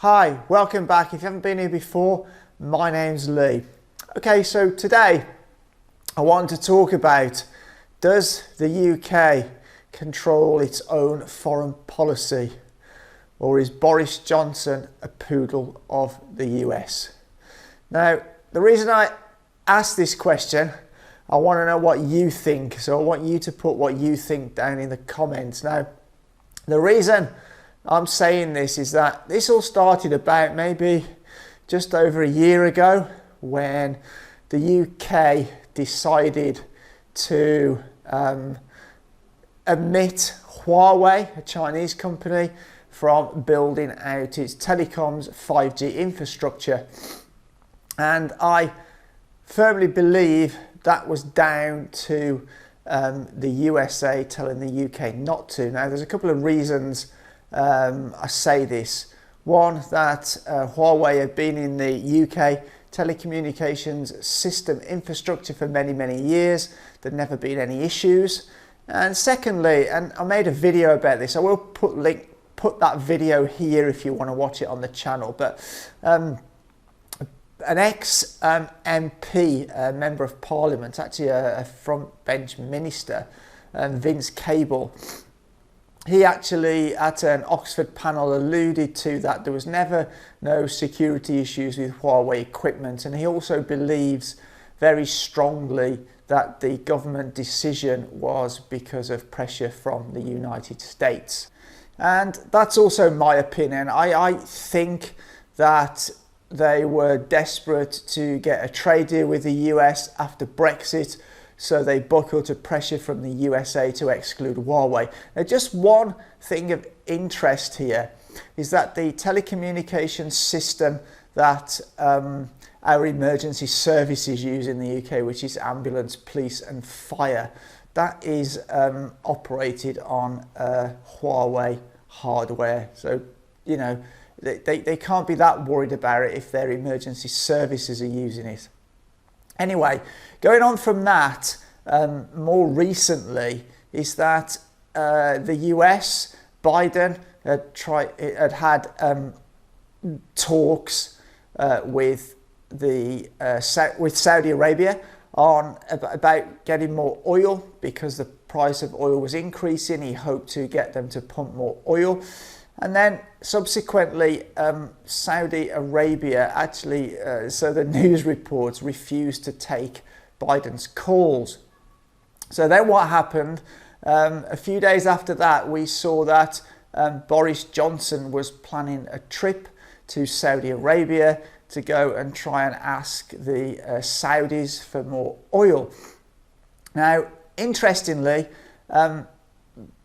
Hi, welcome back. If you haven't been here before, my name's Lee. Okay, so today I want to talk about, does the UK control its own foreign policy, or is Boris Johnson a poodle of the US? Now, the reason I ask this question, I want to know what you think, so I want you to put what you think down in the comments. Now, the reason I'm saying this is that this all started about maybe just over a year ago when the UK decided to omit Huawei, a Chinese company, from building out its telecoms 5G infrastructure. And I firmly believe that was down to the USA telling the UK not to. Now, there's a couple of reasons I say this. One, that Huawei had been in the UK telecommunications system infrastructure for many years. There'd never been any issues. And secondly, and I made a video about this, I will put that video here if you want to watch it on the channel, but an ex-MP, Member of Parliament, actually a front bench minister, Vince Cable, he actually at an Oxford panel alluded to that there was never no security issues with Huawei equipment, and he also believes very strongly that the government decision was because of pressure from the United States. And that's also my opinion. I think that they were desperate to get a trade deal with the US after Brexit, so they buckled to pressure from the USA to exclude Huawei. Now, just one thing of interest here is that the telecommunications system that our emergency services use in the UK, which is ambulance, police and fire, that is operated on Huawei hardware. So, you know, they can't be that worried about it if their emergency services are using it. Anyway, going on from that, more recently, is that the US, Biden, had talks with Saudi Arabia about getting more oil because the price of oil was increasing. He hoped to get them to pump more oil. And then subsequently, Saudi Arabia actually, so the news reports, refused to take Biden's calls. So then what happened? A few days after that, we saw that Boris Johnson was planning a trip to Saudi Arabia to go and try and ask the Saudis for more oil. Now, interestingly,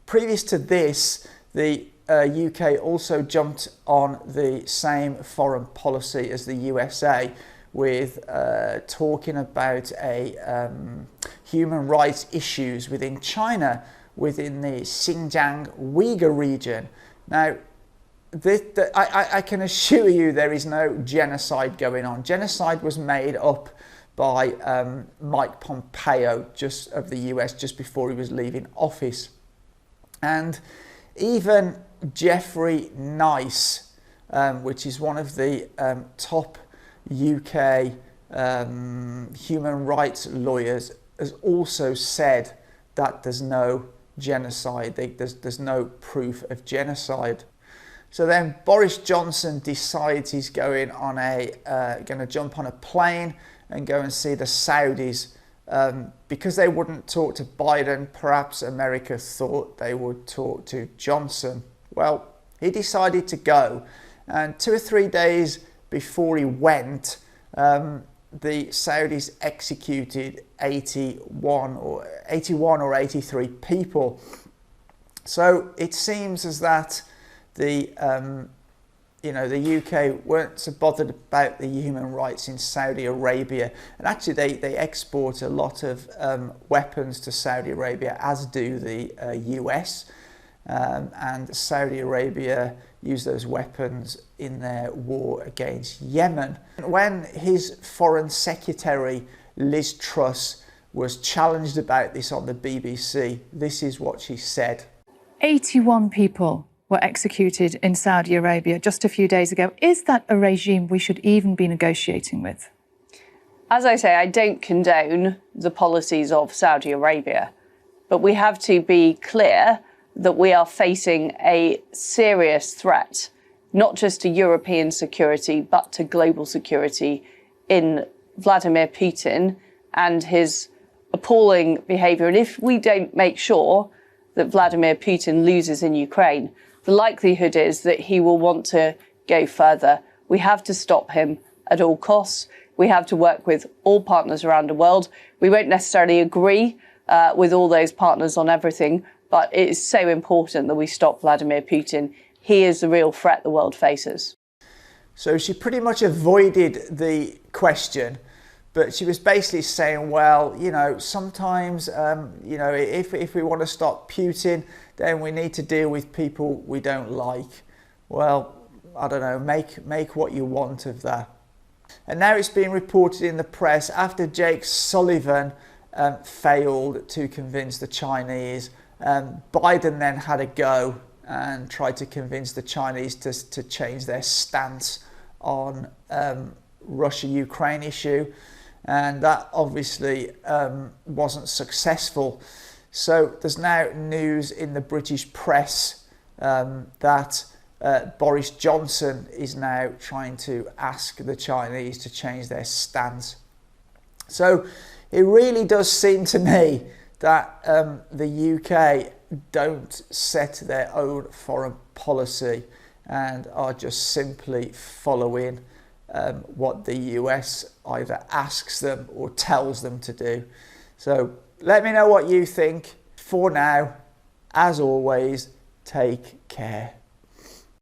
previous to this, the UK also jumped on the same foreign policy as the USA with talking about human rights issues within China, within the Xinjiang Uyghur region. Now, I can assure you there is no genocide going on. Genocide was made up by Mike Pompeo of the US just before he was leaving office. And even Jeffrey Nice, which is one of the top UK human rights lawyers, has also said that there's no genocide, there's no proof of genocide. So then Boris Johnson decides he's going to jump on a plane and go and see the Saudis. Because they wouldn't talk to Biden, perhaps America thought they would talk to Johnson. Well, he decided to go, and 2 or 3 days before he went, the Saudis executed 81 or 83 people. So it seems as that the UK weren't so bothered about the human rights in Saudi Arabia, and actually they export a lot of weapons to Saudi Arabia, as do the US, and Saudi Arabia use those weapons in their war against Yemen. When his Foreign Secretary Liz Truss was challenged about this on the BBC, this is what she said. 81 people were executed in Saudi Arabia just a few days ago. Is that a regime we should even be negotiating with? As I say, I don't condone the policies of Saudi Arabia, but we have to be clear that we are facing a serious threat, not just to European security, but to global security in Vladimir Putin and his appalling behaviour. And if we don't make sure that Vladimir Putin loses in Ukraine, the likelihood is that he will want to go further. We have to stop him at all costs. We have to work with all partners around the world. We won't necessarily agree with all those partners on everything, but it is so important that we stop Vladimir Putin. He is the real threat the world faces. So she pretty much avoided the question, but she was basically saying, well, you know, sometimes, you know, if we want to stop Putin, then we need to deal with people we don't like. Well, I don't know, make what you want of that. And now it's being reported in the press after Jake Sullivan failed to convince the Chinese. Biden then had a go and tried to convince the Chinese to change their stance on Russia-Ukraine issue. And that obviously wasn't successful. So there's now news in the British press that Boris Johnson is now trying to ask the Chinese to change their stance. So it really does seem to me that the UK don't set their own foreign policy and are just simply following what the US either asks them or tells them to do. So let me know what you think. For now, as always, take care.